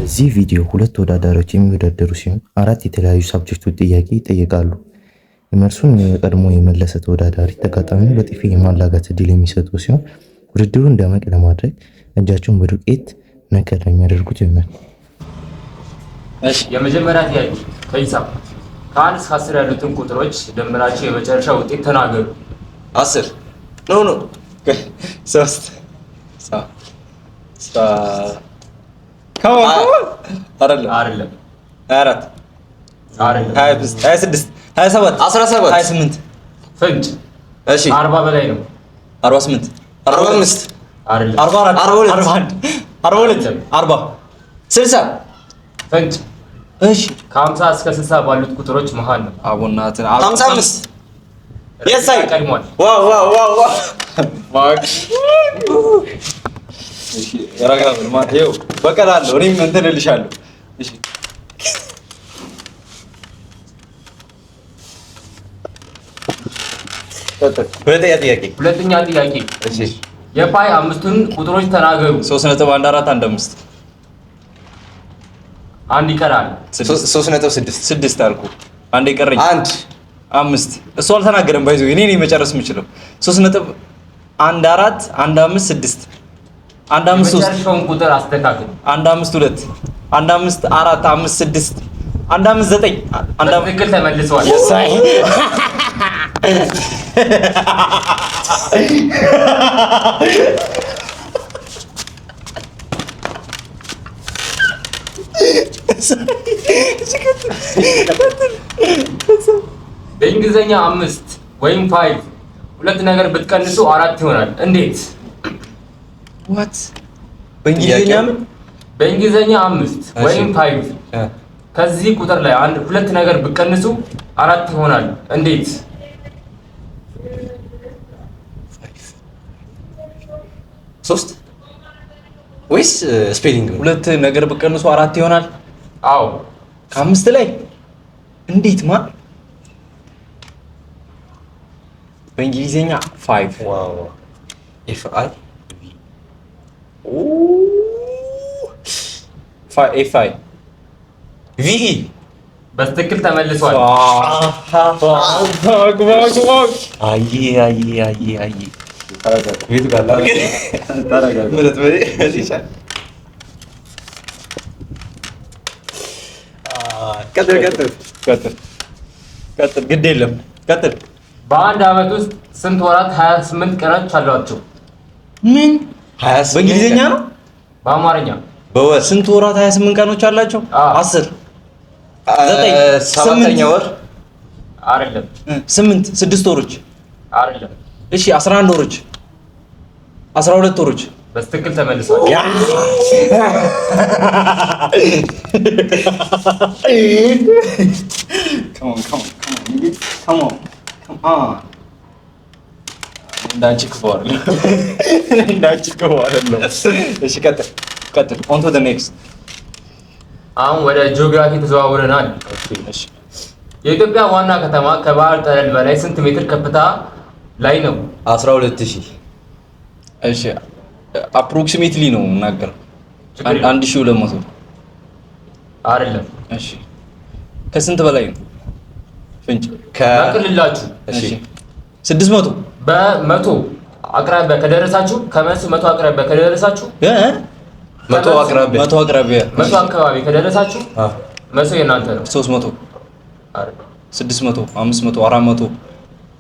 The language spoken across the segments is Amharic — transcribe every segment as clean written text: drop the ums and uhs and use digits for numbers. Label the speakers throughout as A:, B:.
A: በዚህ ቪዲዮ ሁለት ተወዳዳሪዎች የሚወዳደሩ ሲሆን አራት የተለያዩ ሳብጀክቶች ጥያቄ ይጠየቃሉ። የመልሱን ቀድሞ የመለሰ ተወዳዳሪ ተጋጣሚውን በጥፊ የማላጋት እድል የሚሰጡ ሲሆን ውድድሩን ደመቅ ለማድረግ እጃቸውን በዱቄት ነከር የሚያደርጉት ይሆናል።
B: እሺ፣ የመጀመሪያ ጥያቄ ከሂሳብ ከ1 እስከ 10 ያሉትን ቁጥሮች ደምራቸው የመጨረሻ ውጤት ተናገሩ።
C: 10 ኖ 3 አይደለም 24 26 27 17 28
B: ፍንጭ።
C: እሺ
B: 40 በላይ ነው።
C: 48 45
B: አይደለም
C: 44 42 42 40 60
B: ፍንጭ።
C: እሺ
B: ከ50 እስከ 60 ባሉት ቁጥሮች መሃል ነው።
C: አቡናት 55 የሳይ
B: ቀድሟል።
C: ዋው ማክስ እሺ ያረጋው ማቴው በቀላለሁ እኔም እንትን እልሻለሁ። እሺ ሁለተኛ ጥያቄ እሺ
B: የፓይ አምስቱን ቁጥሮች ተናገሩ።
C: 3.1415
B: አንድ ይቀራል።
C: 3.6 አልኩ። አንድ ይቀረኝ 1 5 እሱ አልተናገረም። ባይዘው እኔ ነኝ መጨረስ የምችለው 3.14 156 153
B: የመጨረሻውን ቁጥር አስተካክል።
C: 152 154 56 159
B: ትክክል ተመልሷል።
C: የሳይ
B: በእንግሊዘኛ 5 ወይም 5 ሁለት ነገር ብትቀንሱ 4 ይሆናል። እንዴት?
C: what
B: በእንግሊዘኛ 5 ወይም 5 ከዚህ ቁጥር ላይ ሁለት ነገር ብትቀንሱ 4 ይሆናል። እንዴት?
C: ሶስት ወይስ ስፔሊንግ ነው? ሁለት ነገር ብትቀንሱ 4 ይሆናል።
B: አዎ
C: ከአምስት ላይ እንዴት ማ በእንግሊዘኛ 5 ዋው ኤፍ አይ ኤፍ ቪኢ
B: በትክክል ተመልሷል።
C: አይ ቤቱ ጋር ቀጥል ግድ የለም ቀጥል።
B: በአንድ አመት ውስጥ ስንት ወራት 28 ቀናት አሏቸው?
C: ምን 28 በእንግሊዘኛ ነው?
B: በአማርኛ
C: በወር ስንት ወራት 28 ቀኖች አላቸው? 10 9 7ኛ ወር
B: አይደለም
C: 8 6 ወሮች
B: አይደለም።
C: እሺ 11 ወሮች 12 ወሮች
B: በትክክል ተመልሷል። come on እንዳንቺ ክፉ አይደለም። እሺ ቀጥል on to the next። አሁን ወደ ጂኦግራፊ ተዘዋውረናል።
C: እሺ
B: የኢትዮጵያ ዋና ከተማ ከባህር ጠለል በላይ ስንት ሜትር ከፍታ ላይ ነው?
C: 12000። እሺ አፕሮክሲሜትሊ ነው እናገር 1200
B: አይደለም።
C: እሺ ከስንት በላይ ነው? ፍንጭ
B: ከክልላችሁ።
C: እሺ 600
B: በመቶ አቅራቢያ ከደረሳችሁ ከመልሱ 100 አቅራቢያ ከደረሳችሁ
C: 100 አቅራቢያ
B: 100 አካባቢ ከደረሳችሁ መቶ የናንተ ነው።
C: 300 600 500 400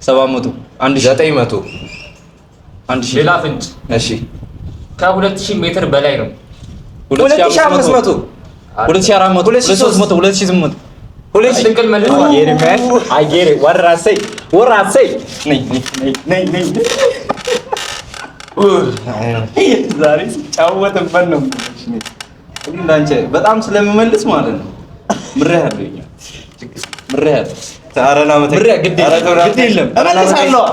C: 700 1900 1000
B: ሌላ ፍንጭ።
C: እሺ
B: ከ2000 ሜትር በላይ ነው።
C: 2500 2400 2300 2800
B: ትክክል መልሷል።
C: አየር ወራሰይ ነይ ዛሬ ሲጫወትበት ነው። እንዳንቺ በጣም ስለምመልስ ማለት ነው። ምሬሃለሁ ታረና መተ ግድ የለም እመልሳለሁ።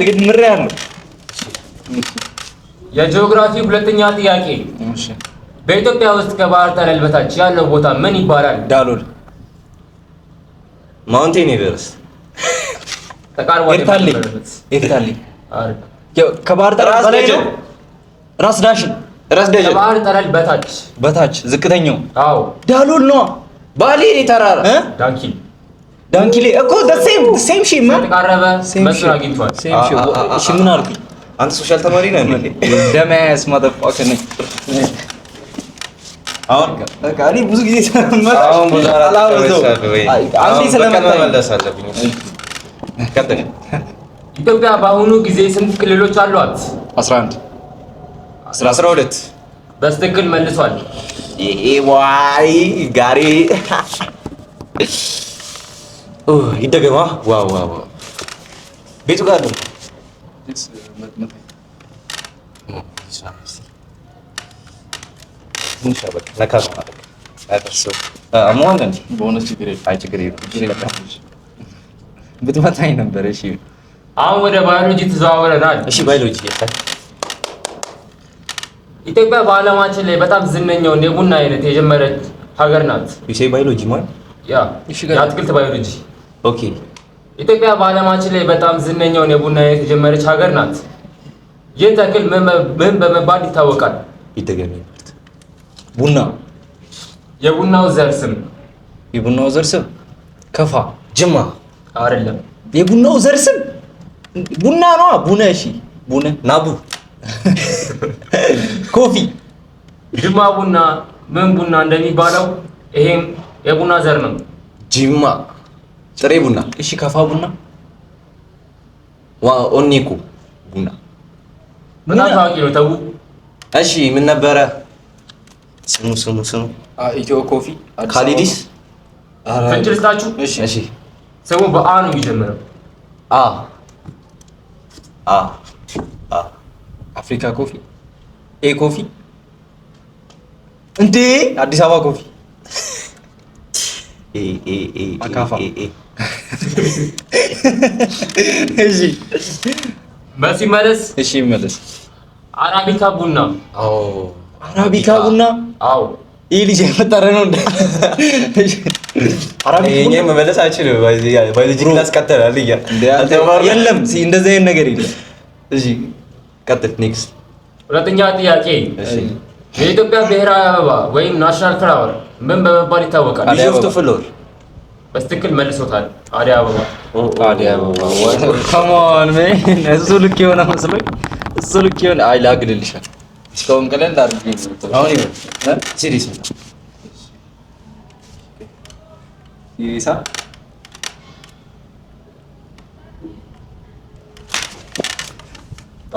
C: ግድ ምሬሃለሁ።
B: የጂኦግራፊ ሁለተኛ ጥያቄ በኢትዮጵያ ውስጥ ከባህር ጠለል በታች ያለው ቦታ ምን ይባላል?
C: ዳሎል ማውንቴን ኤቨረስት ኤርታሌ ከባህር ጠለል በላይ ነው። ራስ ዳሽን ራስ ደጀን
B: ከባህር ጠለል በታች
C: ዝቅተኛው
B: አዎ
C: ዳሎል ነው
D: ባሌ ተራራ
C: ዳንኪሌ እኮ the same ሺ ማን
B: ተቃረበ መስሎ አግኝቷል
C: እሺ ምን አልኩኝ
D: አንተ ሶሻል ተማሪ ነህ እንዴ
C: ደማያስ motherfucker ነኝ አሁን በቃ እኔ ብዙ ጊዜ
D: አሁን ብዙ
C: አንዴ
D: ስለመለስ አለብኝ ከተነ
B: ኢትዮጵያ በአሁኑ ጊዜ ስንት ክልሎች አሏት
D: 12
B: በስትክክል መልሷል
D: ዋይ ጋሪ ይደገማ ዋው ቤቱ ጋር ነው
C: ብትመታኝ ነበር እሺ
B: አሁን ወደ ባዮሎጂ ተዘዋውረናል
D: እሺ ባዮሎጂ
B: ኢትዮጵያ በዓለማችን ላይ በጣም ዝነኛውን የቡና አይነት የጀመረች ሀገር ናት
D: ዩሴ ባዮሎጂ ማለት
B: የአትክልት ባዮሎጂ
D: ኦኬ
B: ኢትዮጵያ በዓለማችን ላይ በጣም ዝነኛውን የቡና አይነት የጀመረች ሀገር ናት ይህ ተክል ምን በመባል ይታወቃል
D: ይደገም
C: ቡና
B: የቡናው ዘር ስም
C: ከፋ
D: ጅማ
B: አይደለም
C: የቡናው ዘር ስም ቡና ነው ቡና እሺ ቡና
D: ናቡ
C: ኮፊ
B: ጅማ ቡና ምን ቡና እንደሚባለው ይሄም የቡና ዘር ነው
D: ጅማ ጥሬ ቡና
C: እሺ ከፋ ቡና
D: ኦኔኮ ቡና
B: በጣም ታዋቂ ነው ተው
D: እሺ ምን ነበረ ስሙ
C: ኢትዮ ኮፊ
D: ካሊዲስ
B: ፍንጭ ልስጣችሁ
D: እሺ
B: ስሙ በአ ነው የሚጀምረው
C: አፍሪካ ኮፊ ኮፊ እንዴ አዲስ አበባ ኮፊ አካፋ እሺ መለስ
B: አራቢካ ቡና
C: አዎ ይሄ ልጅ የፈጠረ ነው እንዴ
D: አራቢካ መመለስ አይችልም ባዮሎጂ ክላስ ቀጥላል
C: የለም እንደዚህ አይነት ነገር የለም
D: እሺ ቀጥል ኔክስት
B: ሁለተኛ ጥያቄ የኢትዮጵያ ብሔራዊ አበባ ወይም ናሽናል ፍላወር ምን በመባል ይታወቃል
D: ቢሾፍቱ ፍሎር
B: በስትክክል መልሶታል አደይ አበባ
C: come on man እሱ ልክ የሆነ መስሎኝ እሱ ልክ የሆነ አይ ላግልልሻል እስካሁን ቀለል አድርጌ ነው
D: አሁን ይሄ ሲሪየስ ነው
C: ይሳ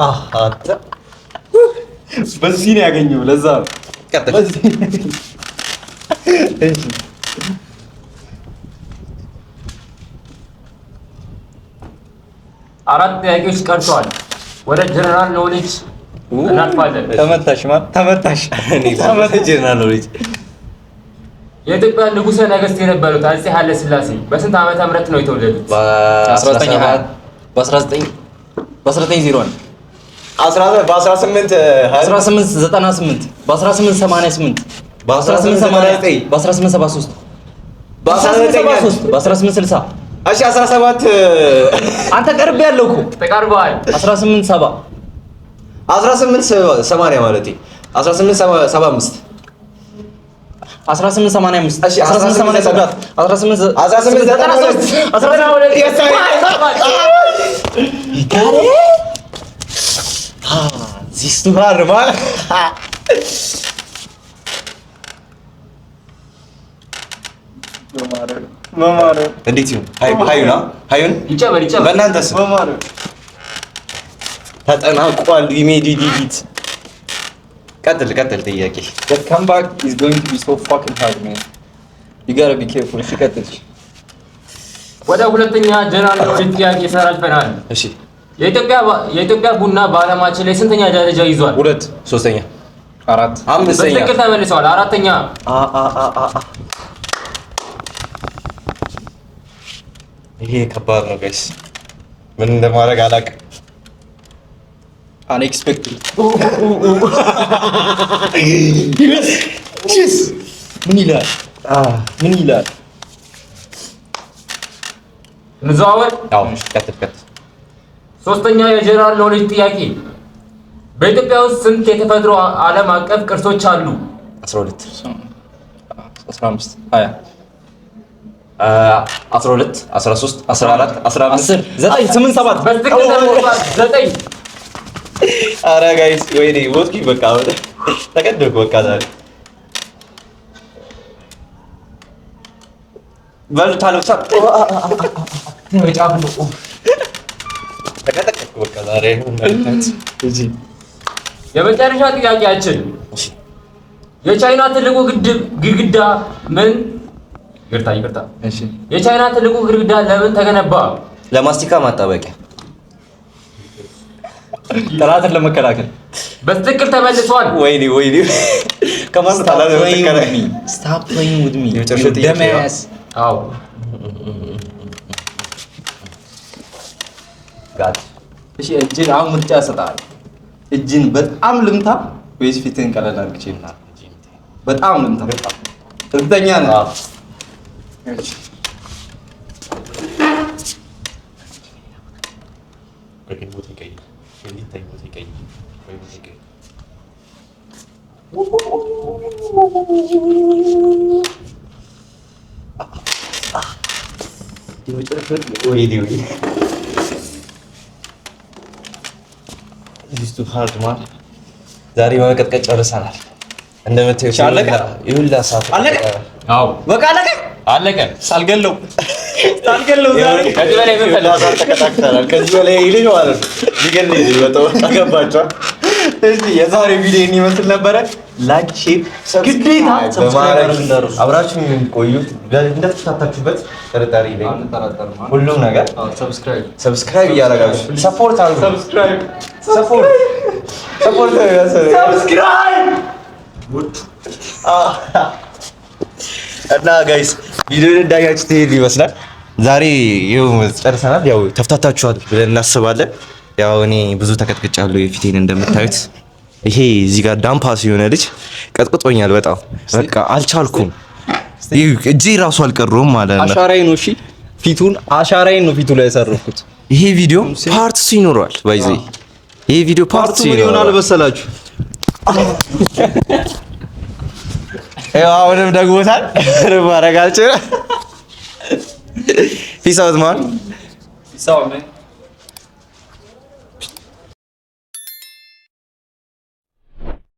D: አሃ
C: በዚህ ነው ያገኘው ለዛ
D: ቀጥል
C: እሺ
B: አራት ጥያቄዎች ቀርተዋል ወደ ጀነራል ኖሌጅ እናልፋለን
C: ተመታሽ
D: ጀነራል ኖሌጅ
B: የኢትዮጵያ ንጉሠ ነገሥት የነበሩት አፄ ኃይለ ሥላሴ በስንት ዓመተ ምህረት ነው የተወለዱት
C: በ1901
D: በ1898
C: በ1898 በ1873 በ1860
D: እሺ 17
C: አንተ ቀርብ ያለው እኮ
B: ተቃርበዋል
C: 1870
D: 1880 ማለት 1875
C: 1885
D: እሺ 1887 this too hard man
C: መማር
D: እንዴት ይሁን ሃዩን
B: ይጨመር
D: በእናንተስ
C: መማር
D: ተጠናቋል ኢሜዲዲት ቀጥል ጥያቄ
C: the comeback is going to be so fucking hard man you gotta be careful እሺ ቀጥል
B: ወደ ሁለተኛ ጀነራል ኖሌጅ ጥያቄ ሰራልፈናል
D: እሺ
B: የኢትዮጵያ ቡና በዓለማችን ላይ ስንተኛ ደረጃ ይዟል
D: 2 3ኛ
C: 4
D: 5ኛ
B: በትክክል ተመልሰዋል አራተኛ
D: ይሄ ከባድ ነው ጋይስ ምን እንደማድረግ አላውቅም
C: unexpected yes ምን ይላል
B: እንዘዋወር
D: አዎ ቀጥል
B: ሶስተኛ የጀነራል ኖሌጅ ጥያቄ በኢትዮጵያ ውስጥ ስንት የተፈጥሮ ዓለም አቀፍ ቅርሶች አሉ?
C: 12 15 20 12 13 14 15 9 8 7
B: በትክክል ተመልሷል። 9
D: ኧረ ጋይስ ወይኔ ሞትኩኝ። በቃ ተቀደድኩ። በቃ ዛሬ በልታለሁ። ተቀጠቀጥኩ። በቃ ዛሬ
B: የመጨረሻ ጥያቄያችን የቻይና ትልቁ ግድግዳ ምን? ይቅርታ።
C: እሺ
B: የቻይና ትልቁ ግድግዳ ለምን ተገነባ?
D: ለማስቲካ ማጣበቂያ፣
C: ጠላትን ለመከላከል።
B: በትክክል ተመልሷል።
D: ወይኔ ከማን ታላለ ወጥከራኒ
C: Stop playing with me.
D: የመጨረሻ ጥያቄ
B: አዎ
C: ጋድ እሺ፣ እጅን አሁን ምርጫ ሰጣል። እጅን በጣም ልምታ ወይስ ፊትን ቀለል አድርግቼና? በጣም ልምታ። እርግጠኛ ነህ? እሺ
D: ዛሬ በመቀጥቀጥ ጨርሰናል። እንደምታዩት ይሁላ ሰዓት
C: አለቀ።
B: አዎ
C: በቃ አለቀ። ሳልገለው ዛሬ
B: ከዚህ በላይ ምን ፈልገህ?
D: ተቀጣቅተናል። ከዚህ በላይ ይልኝ ማለት ነው። ሊገለኝ ይወጣው አገባቸው።
C: እዚህ የዛሬ ቪዲዮ ይመስል ነበረ። ላይክ፣ ሼር፣ ግዴታ ሰብስክራይብ እንዳትረሱ።
D: አብራችሁ ቆዩ። እንደተሳታችሁበት ጥርጣሬ የለኝም። ሁሉም ነገር ሰብስክራይብ እያደረጋችሁ ሰፖርት አድርጉ። ሰብስክራይብ እና ጋይስ ቪዲዮን እንዳያችሁት ይሄን ይመስላል። ዛሬ ይኸው ጨርሰናል። ያው ተፍታታችኋል ብለን እናስባለን። ያው እኔ ብዙ ተቀጥቅጫለሁ። የፊቴን እንደምታዩት ይሄ እዚህ ጋር ዳምፓስ የሆነ ልጅ ቀጥቅጦኛል በጣም በቃ አልቻልኩም። እጄ ራሱ አልቀረውም ማለት ነው።
C: አሻራዬን ነው። እሺ አሻራዬን ነው ፊቱ ላይ ያሳረፍኩት።
D: ይሄ ቪዲዮ ፓርት 2 ይኖረዋል። ባይዚ ይሄ ቪዲዮ ፓርት 2
C: ይሆናል መሰላችሁ?
D: አሁንም ደግሞታል። ማረጋችሁ ፒስ አውት ማን